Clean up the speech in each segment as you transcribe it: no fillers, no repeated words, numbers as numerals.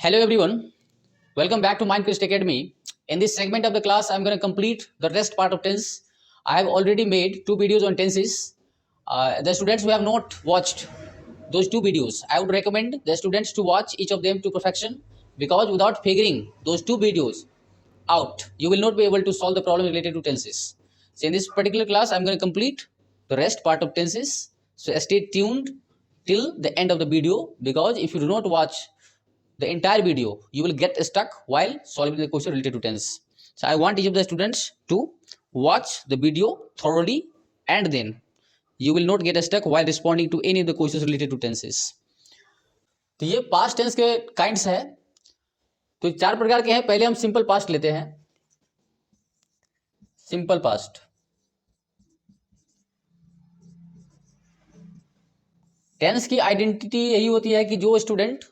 Hello everyone, welcome back to Mindquest Academy. In this segment of the class, I'm going to complete the rest part of tense. I have already made two videos on tenses. The students who have not watched those two videos, I would recommend the students to watch each of them to perfection, because without figuring those two videos out, you will not be able to solve the problem related to tenses. So in this particular class, I'm going to complete the rest part of tenses. So stay tuned till the end of the video, because if you do not watch the entire video, you will get stuck while solving the question related to tense. So I want each of the students to watch the video thoroughly, and then you will not get stuck while responding to any of the questions related to tenses. तो ये past tense के kinds है। तो चार प्रकार के हैं। पहले हम सिंपल पास्ट लेते हैं। सिंपल पास्ट, टेंस की आइडेंटिटी यही होती है कि जो स्टूडेंट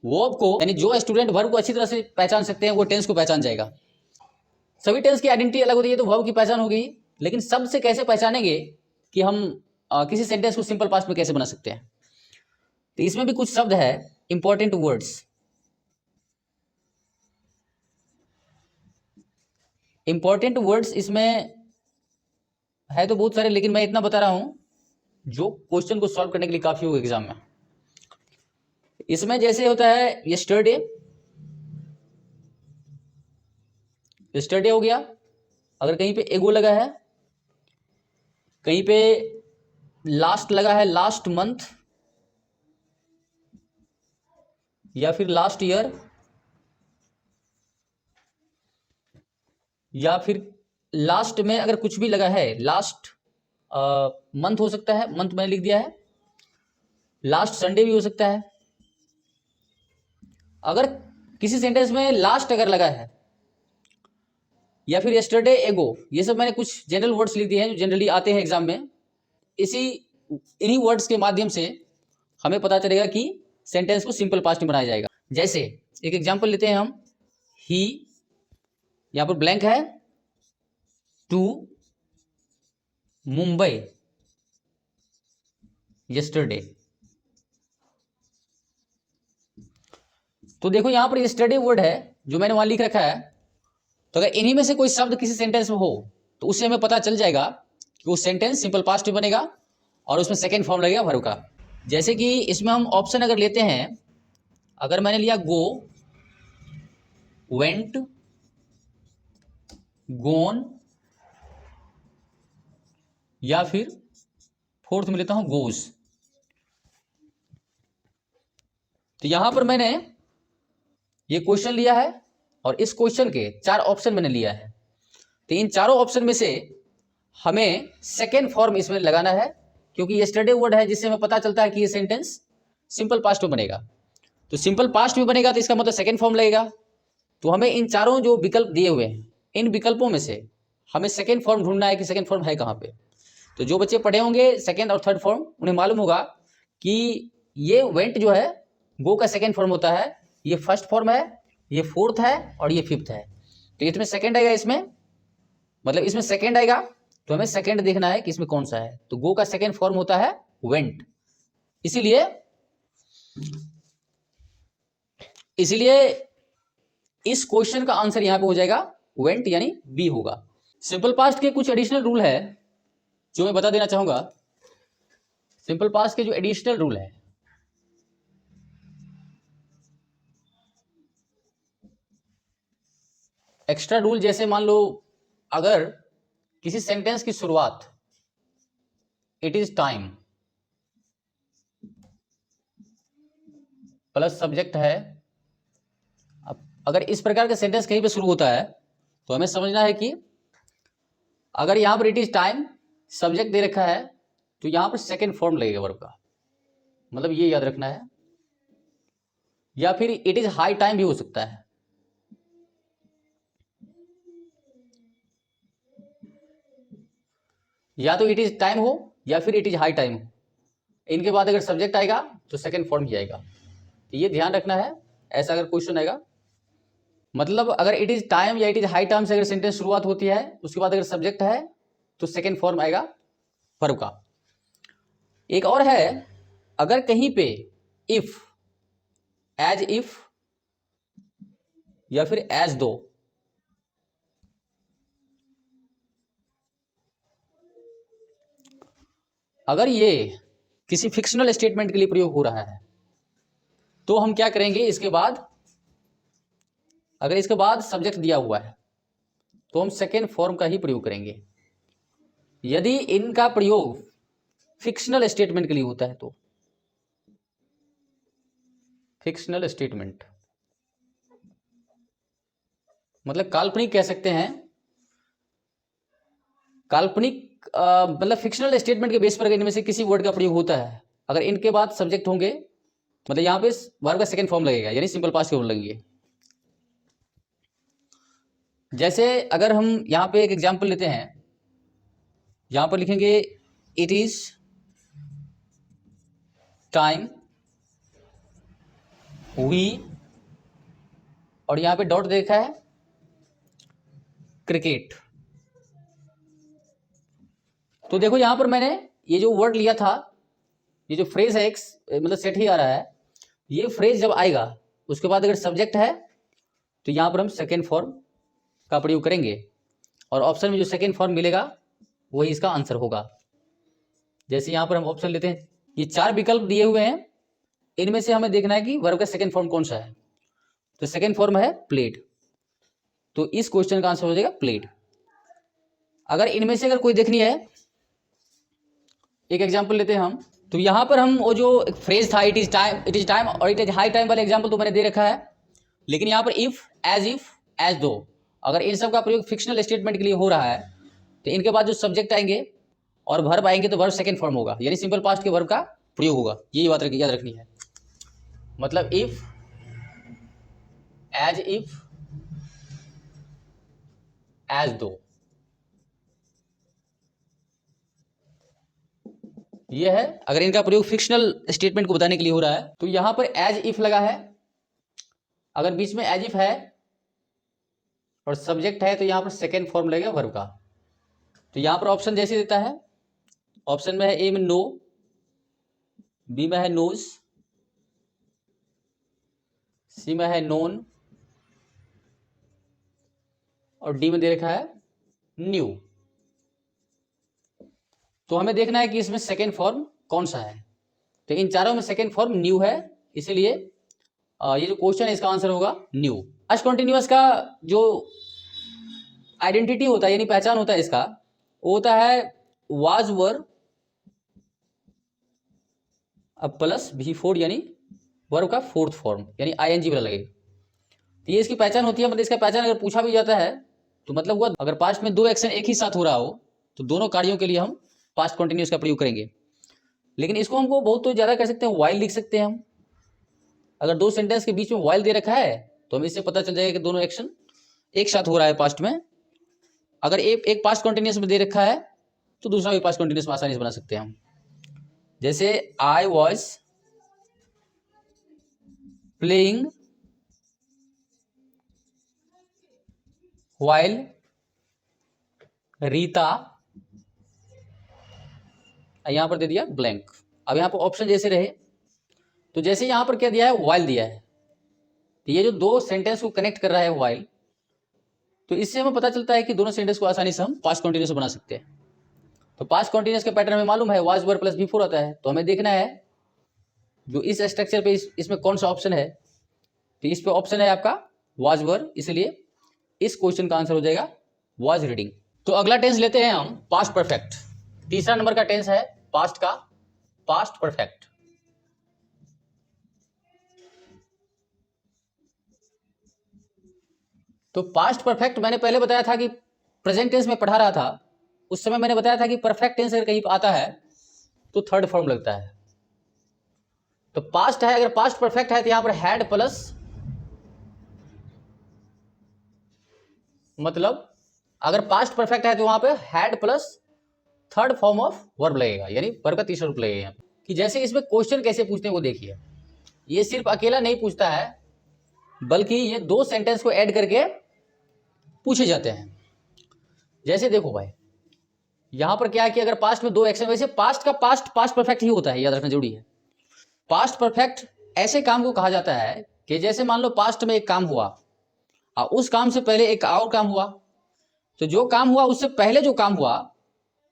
वर्ब को, यानी जो स्टूडेंट वर्ब को अच्छी तरह से पहचान सकते हैं, वो टेंस को पहचान जाएगा। सभी टेंस की आइडेंटिटी अलग होती है, तो वर्ब की पहचान हो गई, लेकिन सबसे कैसे पहचानेंगे कि हम किसी सेंटेंस को सिंपल पास्ट में कैसे बना सकते हैं। तो इसमें भी कुछ शब्द है, इंपॉर्टेंट वर्ड्स। इंपॉर्टेंट वर्ड्स इसमें है तो बहुत सारे, लेकिन मैं इतना बता रहा हूं जो क्वेश्चन को सॉल्व करने के लिए काफी होगा एग्जाम में। इसमें जैसे होता है यस्टरडे, यस्टरडे हो गया। अगर कहीं पे एगो लगा है, कहीं पे लास्ट लगा है, लास्ट मंथ या फिर लास्ट ईयर, या फिर लास्ट में अगर कुछ भी लगा है, लास्ट मंथ हो सकता है, मंथ मैंने लिख दिया है। लास्ट संडे भी हो सकता है। अगर किसी सेंटेंस में लास्ट अगर लगा है, या फिर यस्टरडे, एगो, ये सब मैंने कुछ जनरल वर्ड्स लिख दिए हैं जो जनरली आते हैं एग्जाम में। इन्हीं वर्ड्स के माध्यम से हमें पता चलेगा कि सेंटेंस को सिंपल पास्ट में बनाया जाएगा। जैसे एक एग्जांपल लेते हैं हम, ही, यहां पर ब्लैंक है, टू मुंबई यस्टरडे। तो देखो यहां पर यस्टरडे वर्ड है जो मैंने वहां लिख रखा है। तो अगर इन्हीं में से कोई शब्द किसी सेंटेंस में हो, तो उससे हमें पता चल जाएगा कि वो सेंटेंस सिंपल पास्ट में बनेगा और उसमें सेकंड फॉर्म लगेगा वर्ब का। जैसे कि इसमें हम ऑप्शन अगर लेते हैं, अगर मैंने लिया गो, वेंट, गोन, या फिर फोर्थ में लेता हूं गोज। तो यहां पर मैंने ये क्वेश्चन लिया है और इस क्वेश्चन के चार ऑप्शन मैंने लिया है। तो इन चारों ऑप्शन में से हमें सेकेंड फॉर्म इसमें लगाना है, क्योंकि यस्टरडे वर्ड है जिससे हमें पता चलता है कि ये सेंटेंस सिंपल पास्ट में बनेगा। तो सिंपल पास्ट में बनेगा तो इसका मतलब सेकेंड फॉर्म लगेगा। तो हमें इन चारों जो विकल्प दिए हुए हैं, इन विकल्पों में से हमें सेकेंड फॉर्म ढूंढना है कि सेकेंड फॉर्म है कहाँ पे। तो जो बच्चे पढ़े होंगे सेकेंड और थर्ड फॉर्म, उन्हें मालूम होगा कि ये वेंट जो है गो का सेकेंड फॉर्म होता है, ये फर्स्ट फॉर्म है, ये फोर्थ है और ये फिफ्थ है। तो इसमें सेकेंड आएगा, इसमें मतलब इसमें सेकेंड आएगा, तो हमें सेकेंड देखना है कि इसमें कौन सा है। तो गो का सेकेंड फॉर्म होता है वेंट। इसीलिए इस क्वेश्चन का आंसर यहां पे हो जाएगा वेंट, यानी बी होगा। सिंपल पास्ट के कुछ एडिशनल रूल है जो मैं बता देना चाहूंगा। सिंपल पास्ट के जो एडिशनल रूल है, एक्स्ट्रा रूल, जैसे मान लो अगर किसी सेंटेंस की शुरुआत it is time plus subject है, अगर इस प्रकार का सेंटेंस कहीं पे शुरू होता है तो हमें समझना है कि अगर यहां पर it is time subject they रखा है, तो यहां पर सेकेंड फॉर्म लगेगा वर्ब का, मतलब ये याद रखना है। या फिर इट इज हाई टाइम भी हो सकता है। या तो इट इज टाइम हो या फिर इट इज हाई टाइम हो, इनके बाद अगर सब्जेक्ट आएगा तो सेकेंड फॉर्म ही आएगा। तो ये ध्यान रखना है, ऐसा अगर क्वेश्चन आएगा, मतलब अगर इट इज टाइम या इट इज हाई टाइम से अगर सेंटेंस शुरुआत होती है, उसके बाद अगर सब्जेक्ट है तो सेकेंड फॉर्म आएगा वर्ब का। एक और है, अगर कहीं पे इफ, एज इफ, या फिर एज दो। अगर ये किसी फिक्शनल स्टेटमेंट के लिए प्रयोग हो रहा है तो हम क्या करेंगे, इसके बाद अगर इसके बाद सब्जेक्ट दिया हुआ है तो हम सेकेंड फॉर्म का ही प्रयोग करेंगे। यदि इनका प्रयोग फिक्शनल स्टेटमेंट के लिए होता है तो फिक्शनल स्टेटमेंट मतलब काल्पनिक कह सकते हैं, काल्पनिक मतलब फिक्शनल स्टेटमेंट के बेस पर इनमें से किसी वर्ड का प्रयोग होता है, अगर इनके बाद सब्जेक्ट होंगे मतलब यहां पे वर्ब का सेकंड फॉर्म लगेगा, यानी सिंपल पास्ट के वर्ड लगेंगे। जैसे अगर हम यहां पे एक एग्जांपल लेते हैं, यहां पर लिखेंगे इट इज टाइम वी, और यहां पे डॉट देखा है क्रिकेट। तो देखो यहां पर मैंने ये जो वर्ड लिया था, ये जो फ्रेज है एक मतलब सेट ही आ रहा है, ये फ्रेज जब आएगा उसके बाद अगर सब्जेक्ट है तो यहां पर हम सेकेंड फॉर्म का प्रयोग करेंगे और ऑप्शन में जो सेकेंड फॉर्म मिलेगा वही इसका आंसर होगा। जैसे यहां पर हम ऑप्शन लेते हैं, ये 4 विकल्प दिए हुए हैं, इनमें से हमें देखना है कि वर्ब का सेकेंड फॉर्म कौन सा है। तो सेकेंड फॉर्म है प्लेड, तो इस क्वेश्चन का आंसर हो जाएगा प्लेड। अगर इनमें से अगर कोई देखनी है, एक एग्जांपल लेते हैं हम, तो यहां पर हम वो जो एक फ्रेज था इट इज टाइम और इट इज हाई टाइम वाला एग्जांपल तो मैंने दे रखा है, लेकिन यहां पर इफ एज दो, अगर इन सब का प्रयोग फिक्शनल स्टेटमेंट के लिए हो रहा है तो इनके बाद जो सब्जेक्ट आएंगे और वर्ब आएंगे तो वर्ब सेकंड फॉर्म होगा, यानी सिंपल पास्ट के वर्ब का प्रयोग होगा। ये बात याद रखनी है। मतलब इफ, एज दो, ये है अगर इनका प्रयोग फिक्शनल स्टेटमेंट को बताने के लिए हो रहा है। तो यहां पर एज इफ लगा है, अगर बीच में एज इफ है और सब्जेक्ट है तो यहां पर सेकेंड फॉर्म लगेगा वर्ब का। तो यहां पर ऑप्शन जैसे देता है, ऑप्शन में है ए में नो, बी में है नोज, सी में है नोन और डी में दे रखा है न्यू। तो हमें देखना है कि इसमें सेकेंड फॉर्म कौन सा है। तो इन चारों में सेकेंड फॉर्म न्यू है, इसीलिए ये जो क्वेश्चन है इसका आंसर होगा न्यू। पास्ट कॉन्टिन्यूअस का जो आइडेंटिटी होता है यानी पहचान होता है इसका, वो होता है वाज वर अब प्लस V4 यानी वर्ब का फोर्थ फॉर्म यानी ING वाला लगेगा। तो ये इसकी पहचान होती है। मतलब इसका पहचान अगर पूछा भी जाता है तो मतलब हुआ अगर पास्ट में दो एक्शन एक ही साथ हो रहा हो तो दोनों कार्यों के लिए हम पास्ट कॉन्टिन्यूअस का प्रयोग करेंगे। लेकिन इसको हमको बहुत तो ज्यादा कर सकते हैं, वाइल लिख सकते हैं हम। अगर दो सेंटेंस के बीच में वाइल दे रखा है तो हमें इससे पता चल जाएगा कि दोनों एक्शन एक साथ हो रहा है पास्ट में। अगर एक पास्ट कॉन्टिन्यूअस में दे रखा है तो दूसरा भी पास्ट कॉन्टिन्यूअस में आसानी से बना सकते हैं हम। जैसे I was playing while Rita, यहां पर दे दिया ब्लैंक। अब यहां पर ऑप्शन जैसे रहे, तो जैसे यहां पर क्या दिया है, वाइल दिया है, तो ये जो दो सेंटेंस को कनेक्ट कर रहा है वाइल, तो इससे हमें पता चलता है कि दोनों सेंटेंस को आसानी से हम पास्ट कॉन्टिन्यूअस बना सकते हैं। तो पास्ट कॉन्टिन्यूअस का पैटर्न हमें मालूम है, वाज वर प्लस V4 आता है। तो हमें देखना है जो इस स्ट्रक्चर पे इसमें कौन सा ऑप्शन है। तो इस पे ऑप्शन है आपका वाज वर, इसलिए इस क्वेश्चन का आंसर हो जाएगा वाज रीडिंग। तो अगला टेंस लेते हैं हम पास्ट परफेक्ट। तीसरा नंबर का टेंस है पास्ट का पास्ट परफेक्ट। तो पास्ट परफेक्ट मैंने पहले बताया था कि प्रेजेंट टेंस में पढ़ा रहा था, उस समय मैंने बताया था कि परफेक्ट टेंस अगर कहीं आता है तो थर्ड फॉर्म लगता है। तो पास्ट है, अगर पास्ट परफेक्ट है तो यहां पर हैड प्लस, मतलब अगर पास्ट परफेक्ट है तो वहां पे had plus third form of verb लगेगा, यानी वर्ब का तीसरा रूप लगेगा। कि जैसे इसमें क्वेश्चन कैसे पूछते हैं वो देखिए, ये सिर्फ अकेला नहीं पूछता है बल्कि ये दो सेंटेंस को ऐड करके पूछे जाते हैं। जैसे देखो भाई यहां पर क्या है कि अगर पास्ट में दो एक्शन, वैसे पास्ट का पास्ट पास्ट परफेक्ट ही होता है, याद रखना जरूरी है। पास्ट परफेक्ट ऐसे काम को कहा जाता है कि जैसे मान लो पास्ट में एक काम हुआ उस काम से पहले एक और काम हुआ, तो जो काम हुआ उससे पहले जो काम हुआ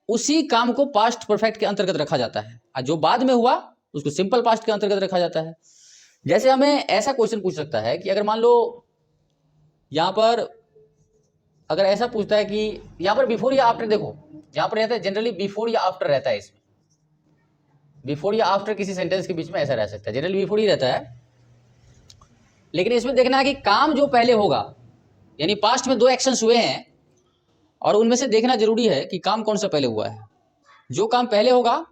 उसी काम को पास्ट परफेक्ट के अंतर्गत रखा जाता है, और जो बाद में हुआ उसको सिंपल पास्ट के अंतर्गत रखा जाता है। जैसे हमें ऐसा क्वेश्चन पूछ सकता है कि अगर मान लो यहां पर अगर ऐसा पूछता है कि यहां पर बिफोर या आफ्टर, देखो यहां पर रहता है जनरली बिफोर या आफ्टर रहता है, इसमें बिफोर या आफ्टर किसी सेंटेंस के बीच में ऐसा रह सकता है, जनरली बिफोर ही रहता है। लेकिन इसमें देखना है कि काम जो पहले होगा, यानी पास्ट में दो एक्शंस हुए हैं और उनमें से देखना जरूरी है कि काम कौन सा पहले हुआ है। जो काम पहले होगा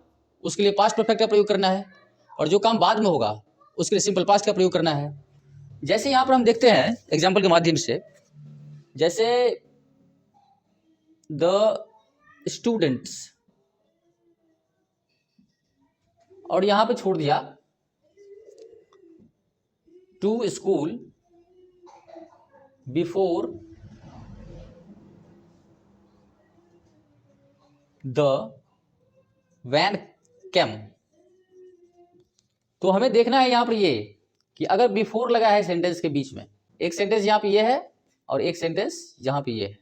उसके लिए पास्ट परफेक्ट का प्रयोग करना है, और जो काम बाद में होगा उसके लिए सिंपल पास्ट का प्रयोग करना है। जैसे यहां पर हम देखते हैं एग्जाम्पल के माध्यम से, जैसे द स्टूडेंट्स, और यहां पे छोड़ दिया to school before the van came. तो हमें देखना है यहां पर ये कि अगर बिफोर लगा है सेंटेंस के बीच में, एक सेंटेंस यहां पे ये है और एक सेंटेंस यहां पे ये है,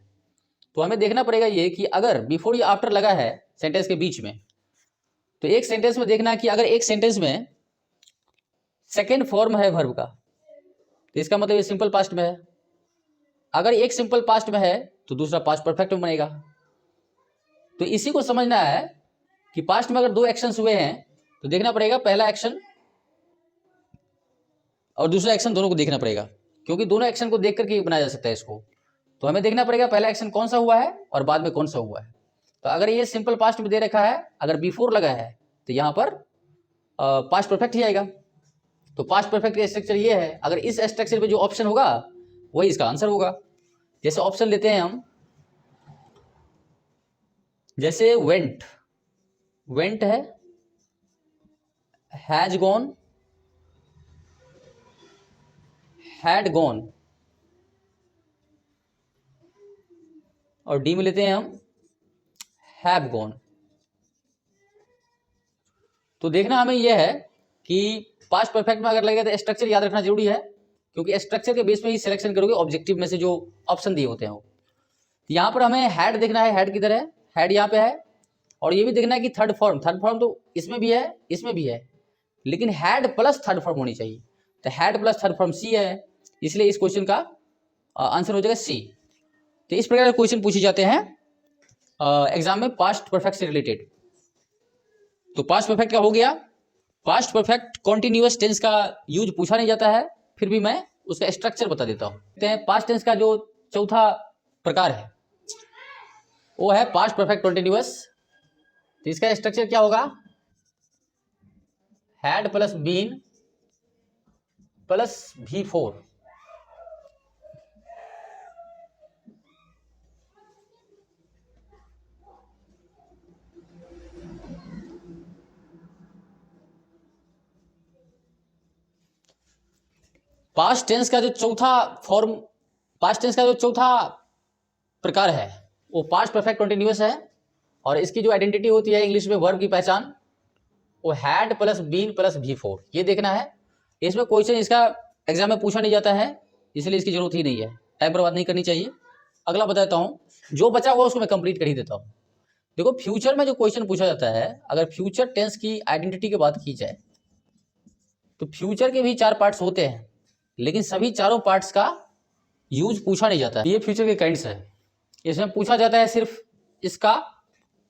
तो हमें देखना पड़ेगा ये कि अगर बिफोर या आफ्टर लगा है सेंटेंस के बीच में, तो एक सेंटेंस में देखना कि अगर एक सेंटेंस में सेकेंड फॉर्म है वर्ब का, तो इसका मतलब ये सिंपल पास्ट में है। अगर एक सिंपल पास्ट में है तो दूसरा पास्ट परफेक्ट में बनेगा। तो इसी को समझना है कि पास्ट में अगर दो एक्शंस हुए हैं तो देखना पड़ेगा पहला एक्शन और दूसरा एक्शन दोनों को देखना पड़ेगा, क्योंकि दोनों एक्शन को देख करके बनाया जा सकता है इसको। तो हमें देखना पड़ेगा पहला एक्शन कौन सा हुआ है और बाद में कौन सा हुआ है। तो अगर ये सिंपल पास्ट में दे रखा है, अगर बिफोर लगा है तो यहाँ पर पास्ट परफेक्ट ही आएगा। तो पास्ट परफेक्ट का स्ट्रक्चर ये है, अगर इस स्ट्रक्चर पे जो ऑप्शन होगा वही इसका आंसर होगा। जैसे ऑप्शन लेते हैं हम, जैसे वेंट, वेंट है, हैज गॉन, हैड गॉन, और डी में लेते हैं हम हैव गॉन। तो देखना हमें यह है कि पास्ट परफेक्ट में अगर लगेगा तो स्ट्रक्चर याद रखना जरूरी है, क्योंकि स्ट्रक्चर के बेस में ही सिलेक्शन करोगे ऑब्जेक्टिव में से जो ऑप्शन दिए होते हैं वो। यहाँ पर हमें हैड देखना है, हैड किधर है, हैड यहाँ पे है, और ये भी देखना है कि थर्ड फॉर्म, थर्ड फॉर्म तो इसमें भी है इसमें भी है, लेकिन हैड प्लस थर्ड फॉर्म होनी चाहिए। तो हैड प्लस थर्ड फॉर्म सी है, इसलिए इस क्वेश्चन का आंसर हो जाएगा सी। तो इस प्रकार के क्वेश्चन पूछे जाते हैं एग्जाम में पास्ट परफेक्ट से रिलेटेड। तो पास्ट परफेक्ट का हो गया। पास्ट परफेक्ट कॉन्टिन्यूअस टेंस का यूज पूछा नहीं जाता है, फिर भी मैं उसका स्ट्रक्चर बता देता हूं। पास्ट टेंस का जो चौथा प्रकार है वो है पास्ट परफेक्ट कॉन्टिन्यूअस। तो इसका स्ट्रक्चर क्या होगा, had plus been plus V4। Past tense का जो चौथा फॉर्म, पास्ट टेंस का जो चौथा प्रकार है वो पास्ट परफेक्ट कंटिन्यूअस है, और इसकी जो आइडेंटिटी होती है इंग्लिश में वर्ब की पहचान, वो had plus been plus V4। ये देखना है, इसमें क्वेश्चन इसका एग्जाम में पूछा नहीं जाता है, इसलिए इसकी जरूरत ही नहीं है, टाइम बर्बाद नहीं करनी चाहिए। अगला बताता हूँ, जो बचा हुआ उसको मैं कंप्लीट कर ही देता हूँ। देखो फ्यूचर में जो क्वेश्चन पूछा जाता है, अगर फ्यूचर टेंस की आइडेंटिटी की बात की जाए तो फ्यूचर के भी 4 पार्ट्स होते हैं, लेकिन सभी चारों पार्ट्स का यूज पूछा नहीं जाता है। ये फ्यूचर के काइंड्स है, इसमें पूछा जाता है सिर्फ इसका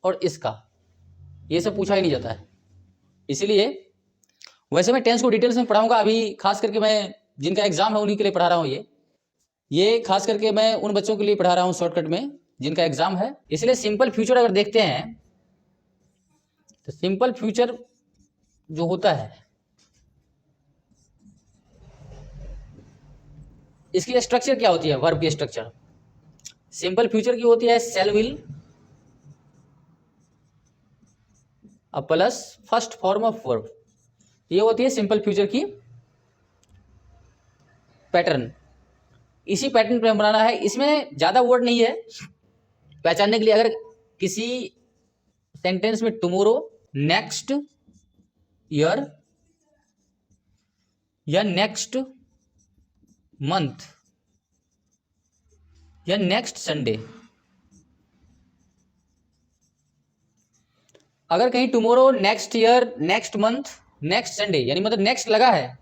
और इसका, ये सब पूछा ही नहीं जाता है। इसीलिए वैसे मैं टेंस को डिटेल्स में पढ़ाऊंगा, अभी खास करके मैं जिनका एग्जाम है उन्हीं के लिए पढ़ा रहा हूँ। ये खास करके मैं उन बच्चों के लिए पढ़ा रहा हूँ शॉर्टकट में जिनका एग्जाम है। इसलिए सिंपल फ्यूचर अगर देखते हैं तो सिंपल फ्यूचर जो होता है इसकी स्ट्रक्चर क्या होती है, वर्ब की स्ट्रक्चर सिंपल फ्यूचर की होती है शैल will plus first form of verb. ये होती है सिंपल फ्यूचर की पैटर्न। इसी पैटर्न पे बनाना है, इसमें ज्यादा वर्ड नहीं है पहचानने के लिए। अगर किसी सेंटेंस में टुमारो, नेक्स्ट ईयर या नेक्स्ट मंथ या नेक्स्ट संडे। अगर कहीं tomorrow, next year, next month, next Sunday यानी मतलब नेक्स्ट लगा है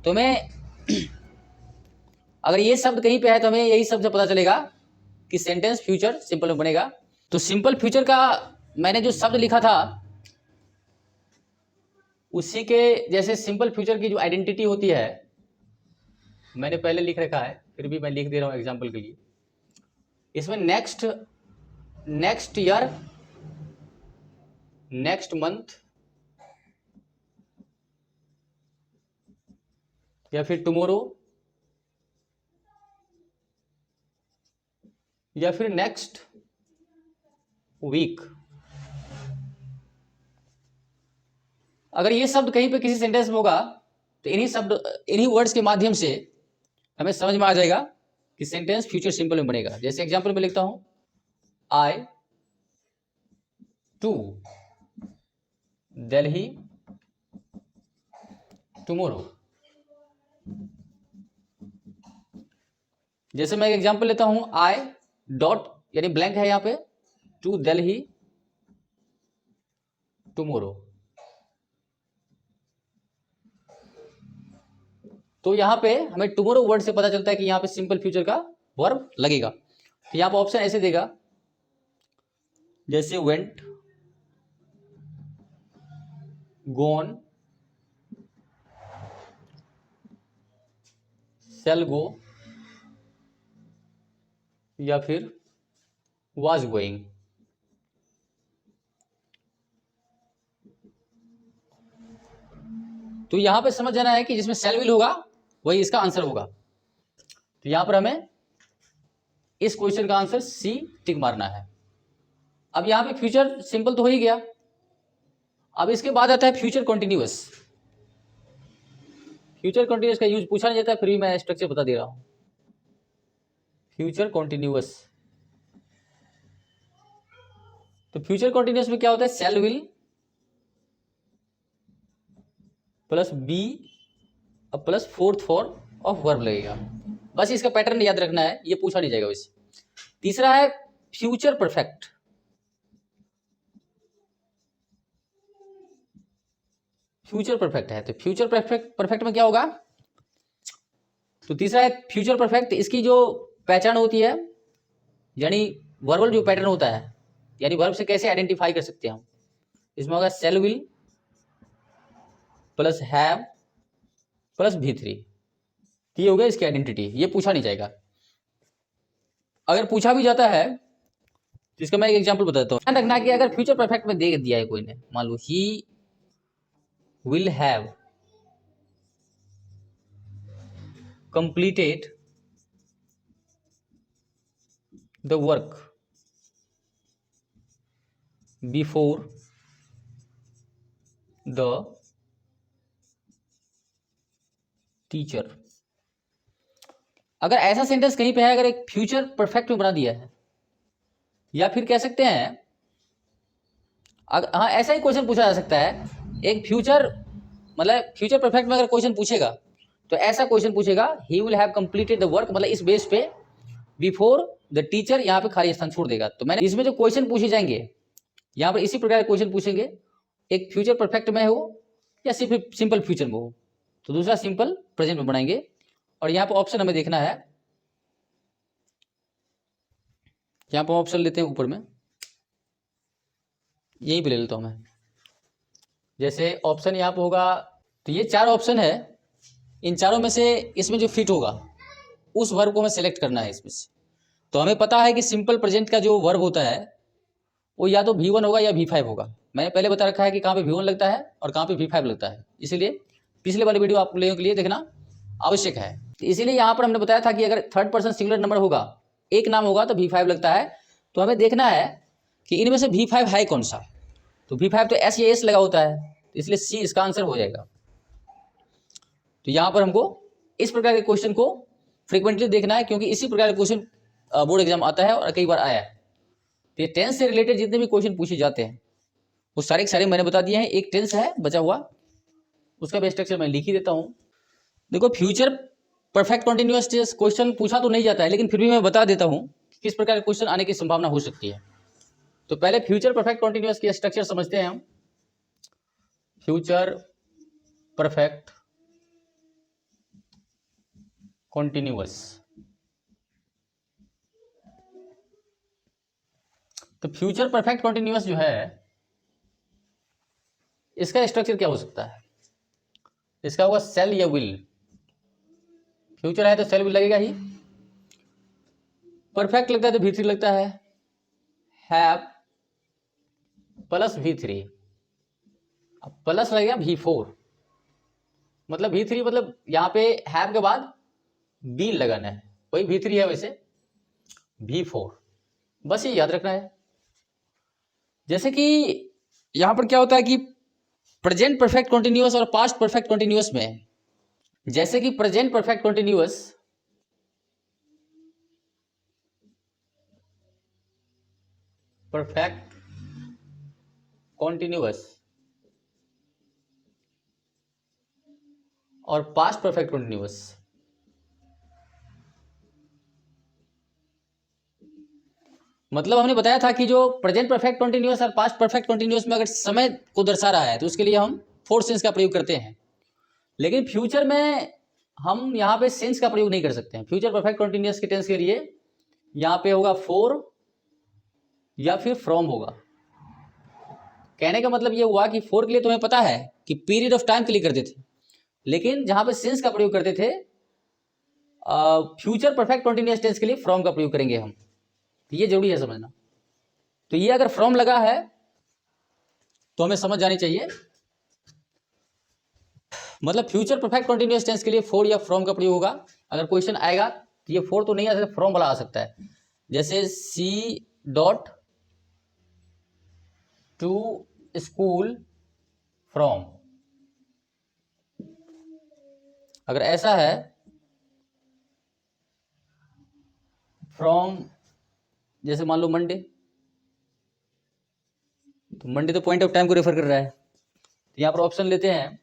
तो मैं अगर ये शब्द कहीं पे है तो हमें यही शब्द से पता चलेगा कि सेंटेंस फ्यूचर सिंपल में बनेगा। तो सिंपल फ्यूचर का मैंने जो शब्द लिखा था उसी के जैसे सिंपल फ्यूचर की जो आइडेंटिटी होती है मैंने पहले लिख रखा है, फिर भी मैं लिख दे रहा हूं एग्जांपल के लिए। इसमें next, next year, next month या फिर टुमारो या फिर नेक्स्ट वीक, अगर ये शब्द कहीं पे किसी सेंटेंस में होगा तो इन्हीं शब्द, इन्हीं वर्ड्स के माध्यम से हमें समझ में आ जाएगा कि सेंटेंस फ्यूचर सिंपल में बनेगा। जैसे एग्जांपल में लिखता हूं, आई टू दिल्ली टुमारो। जैसे मैं एक एग्जांपल लेता हूं, आई डॉट यानी ब्लैंक है यहां पे, टू दिल्ली टुमारो। तो यहां पे हमें टुमारो वर्ड से पता चलता है कि यहां पे सिंपल फ्यूचर का वर्ब लगेगा। तो यहां पे ऑप्शन ऐसे देगा, जैसे वेंट, गॉन, शैल गो या फिर वाज गोइंग। तो यहां पे समझ जाना है कि जिसमें शैल विल होगा वही इसका आंसर होगा। तो यहां पर हमें इस क्वेश्चन का आंसर सी टिक मारना है। अब यहां पे फ्यूचर सिंपल तो हो ही गया। अब इसके बाद आता है फ्यूचर कॉन्टिन्यूअस। फ्यूचर कॉन्टिन्यूअस का यूज पूछा नहीं जाता, फिर भी मैं स्ट्रक्चर बता दे रहा हूं। फ्यूचर कॉन्टिन्यूअस, तो फ्यूचर कॉन्टिन्यूअस में क्या होता है, शैल विल प्लस बी अब plus fourth form of verb लगेगा। बस इसका पैटर्न याद रखना है, ये पूछा नहीं जाएगा वैसे। तीसरा है फ्यूचर परफेक्ट। फ्यूचर परफेक्ट है तो फ्यूचर परफेक्ट में क्या होगा, तो तीसरा है फ्यूचर परफेक्ट। इसकी जो पहचान होती है यानी वर्बल जो पैटर्न होता है, यानी वर्ब से कैसे आइडेंटिफाई कर सकते हैं हम, इसमें होगा शैल will plus have plus V3। ये हो गया इसकी आइडेंटिटी, ये पूछा नहीं जाएगा। अगर पूछा भी जाता है तो इसका मैं एक एग्जांपल बताता हूं। ध्यान रखना कि अगर फ्यूचर परफेक्ट में दे दिया है कोई ने, मान लो he will have completed the work before the teacher. अगर ऐसा सेंटेंस कहीं पे है, अगर एक फ्यूचर परफेक्ट में बना दिया है, या फिर कह सकते हैं हाँ ऐसा ही क्वेश्चन पूछा जा सकता है। एक फ्यूचर मतलब फ्यूचर परफेक्ट में अगर क्वेश्चन पूछेगा तो ऐसा क्वेश्चन पूछेगा, ही will have completed the work, मतलब इस बेस पे बिफोर द टीचर, यहाँ पे खाली स्थान छोड़ देगा। तो मैंने इसमें जो क्वेश्चन पूछे जाएंगे यहाँ पर इसी प्रकार के क्वेश्चन पूछेंगे, एक फ्यूचर परफेक्ट में हो या सिर्फ सिंपल फ्यूचर में हो, तो दूसरा सिंपल प्रेजेंट में बनाएंगे। और यहाँ पर ऑप्शन हमें देखना है, यहाँ पर ऑप्शन लेते हैं ऊपर में, यहीं पे ले लेता हूं मैं। जैसे ऑप्शन यहाँ पे होगा, तो ये 4 ऑप्शन है, इन चारों में से इसमें जो फिट होगा उस वर्ब को हमें सेलेक्ट करना है इसमें से। तो हमें पता है कि सिंपल प्रेजेंट का जो वर्ब होता है वो या तो V1 होगा या V5 होगा। मैंने पहले बता रखा है कि कहाँ पे V1 लगता है और कहाँ पे V5 लगता है, इसीलिए पिछले वाले वीडियो आप लोगों के लिए देखना आवश्यक है। तो इसीलिए यहाँ पर हमने बताया था कि अगर थर्ड पर्सन सिंगुलर नंबर होगा, एक नाम होगा तो V5 लगता है। तो हमें देखना है कि इनमें से V5 है कौन सा। तो V5 तो S या S लगा होता है, इसलिए C इसका आंसर हो जाएगा। तो यहाँ पर हमको इस प्रकार के क्वेश्चन को फ्रीक्वेंटली देखना है, क्योंकि इसी प्रकार का क्वेश्चन बोर्ड एग्जाम आता है और कई बार आया है। तो ये टेंस से रिलेटेड जितने भी क्वेश्चन पूछे जाते हैं वो सारे के सारे मैंने बता दिए हैं। एक टेंस है बचा हुआ, उसका भी स्ट्रक्चर मैं लिख ही देता हूँ। देखो फ्यूचर परफेक्ट कंटिन्यूअस क्वेश्चन पूछा तो नहीं जाता है, लेकिन फिर भी मैं बता देता हूँ कि किस प्रकार के क्वेश्चन आने की संभावना हो सकती है। तो पहले फ्यूचर परफेक्ट कॉन्टिन्यूअस की स्ट्रक्चर समझते हैं हम। फ्यूचर परफेक्ट कॉन्टिन्यूअस, तो फ्यूचर परफेक्ट कॉन्टिन्यूअस जो है इसका स्ट्रक्चर क्या हो सकता है? इसका होगा सेल या विल। फ्यूचर है तो सेल विल लगेगा ही, परफेक्ट लगता है तो V3 लगता है, हैव प्लस V3, अब प्लस लगेगा V4, मतलब V3 मतलब यहां पे हैव के बाद बीन लगाना है, वही V3 है वैसे V4, बस ये याद रखना है। जैसे कि यहां पर क्या होता है कि प्रेजेंट परफेक्ट कॉन्टिन्यूअस और पास्ट परफेक्ट कॉन्टिन्यूअस में, जैसे कि प्रेजेंट परफेक्ट कॉन्टिन्यूअस और पास्ट परफेक्ट कॉन्टिन्यूअस, मतलब हमने बताया था कि जो प्रेजेंट परफेक्ट कॉन्टिन्यूअस और पास्ट परफेक्ट कॉन्टिन्यूअस में अगर समय को दर्शा रहा है तो उसके लिए हम फोर सेंस का प्रयोग करते हैं, लेकिन फ्यूचर में हम यहाँ पे सेंस का प्रयोग नहीं कर सकते हैं। फ्यूचर परफेक्ट कॉन्टिन्यूअस के टेंस के लिए यहाँ पे होगा फोर या फिर फ्रॉम होगा। कहने का मतलब ये हुआ कि फोर के लिए तुम्हें पता है कि पीरियड ऑफ टाइम के लिए करते थे, लेकिन जहां पे सेंस का प्रयोग करते थे फ्यूचर परफेक्ट कॉन्टिन्यूअस टेंस के लिए फ्रॉम का प्रयोग करेंगे हम, तो ये जरूरी है समझना। तो ये अगर फ्रॉम लगा है तो हमें समझ जानी चाहिए, मतलब फ्यूचर परफेक्ट कॉन्टिन्यूअस टेंस के लिए फोर या फ्रॉम का प्रयोग होगा। अगर क्वेश्चन आएगा तो ये फोर तो नहीं आ सकता, फ्रॉम वाला आ सकता है, जैसे see dot to school from, अगर ऐसा है फ्रॉम, जैसे मान लो मंडे, तो मंडे तो पॉइंट ऑफ टाइम को रेफर कर रहा है, तो यहां पर ऑप्शन लेते हैं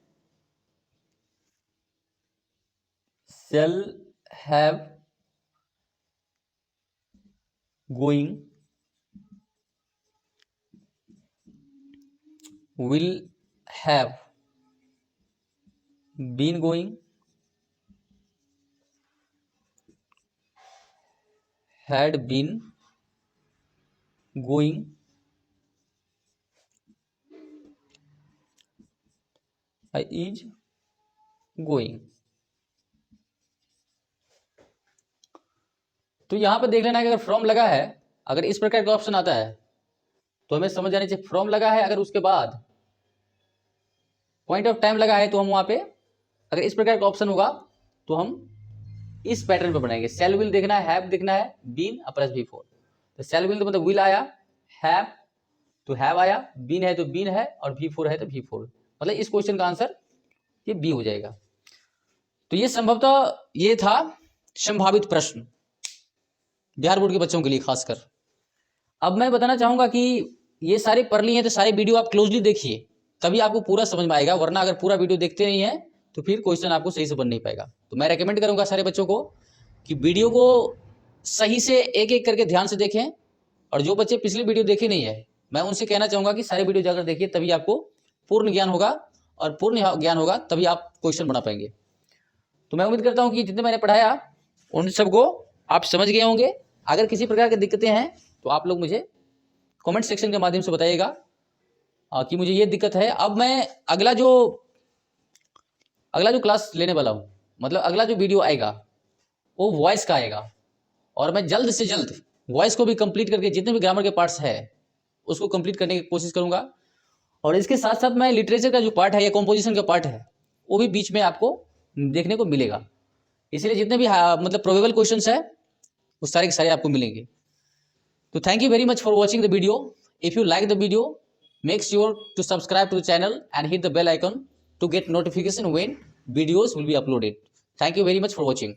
shall have going, will have been going, had been going, is going। तो यहां पर देख लेना कि अगर फ्रॉम लगा है, अगर इस प्रकार का ऑप्शन आता है तो हमें समझ जानी चाहिए फ्रॉम लगा है, अगर उसके बाद पॉइंट ऑफ टाइम लगा है तो हम वहां पे अगर इस प्रकार का ऑप्शन होगा तो हम इस पैटर्न पे बनाएंगे। सेल विल देखना है, हैव देखना है, बीन प्लस V4, तो सेल विल तो मतलब विल आया, हैव तो हैव आया, बीन है तो बीन है, और V4 है तो V4, मतलब इस क्वेश्चन का आंसर ये बी हो जाएगा। तो ये संभवतः ये था संभावित प्रश्न बिहार बोर्ड के बच्चों के लिए खासकर। अब मैं बताना चाहूंगा कि ये सारी पढ़ ली है तो सारी वीडियो आप क्लोजली देखिए, तभी आपको पूरा समझ में आएगा, वरना अगर पूरा वीडियो देखते नहीं है तो फिर क्वेश्चन आपको सही से बन नहीं पाएगा। तो मैं रेकमेंड करूंगा सारे बच्चों को कि वीडियो को सही से एक एक करके ध्यान से देखें, और जो बच्चे पिछली वीडियो देखे नहीं है मैं उनसे कहना चाहूंगा कि सारी वीडियो जाकर देखिए, तभी आपको पूर्ण ज्ञान होगा, और पूर्ण ज्ञान होगा तभी आप क्वेश्चन बना पाएंगे। तो मैं उम्मीद करता हूँ कि जितने मैंने पढ़ाया उन सबको आप समझ गए होंगे। अगर किसी प्रकार की दिक्कतें हैं तो आप लोग मुझे कमेंट सेक्शन के माध्यम से बताइएगा कि मुझे ये दिक्कत है। अब मैं अगला जो क्लास लेने वाला हूँ, मतलब अगला जो वीडियो आएगा वो वॉइस का आएगा, और मैं जल्द से जल्द वॉइस को भी कंप्लीट करके जितने भी ग्रामर के पार्ट्स है उसको कंप्लीट करने की कोशिश करूंगा, और इसके साथ साथ मैं लिटरेचर का जो पार्ट है या कॉम्पोजिशन का पार्ट है वो भी बीच में आपको देखने को मिलेगा। इसलिए जितने भी मतलब प्रोबेबल क्वेश्चंस है वो सारे के सारे आपको मिलेंगे। तो thank you very much for watching the video. If you like the video, make sure to subscribe to the channel and hit the bell icon to get notification when videos will be uploaded. Thank you very much for watching.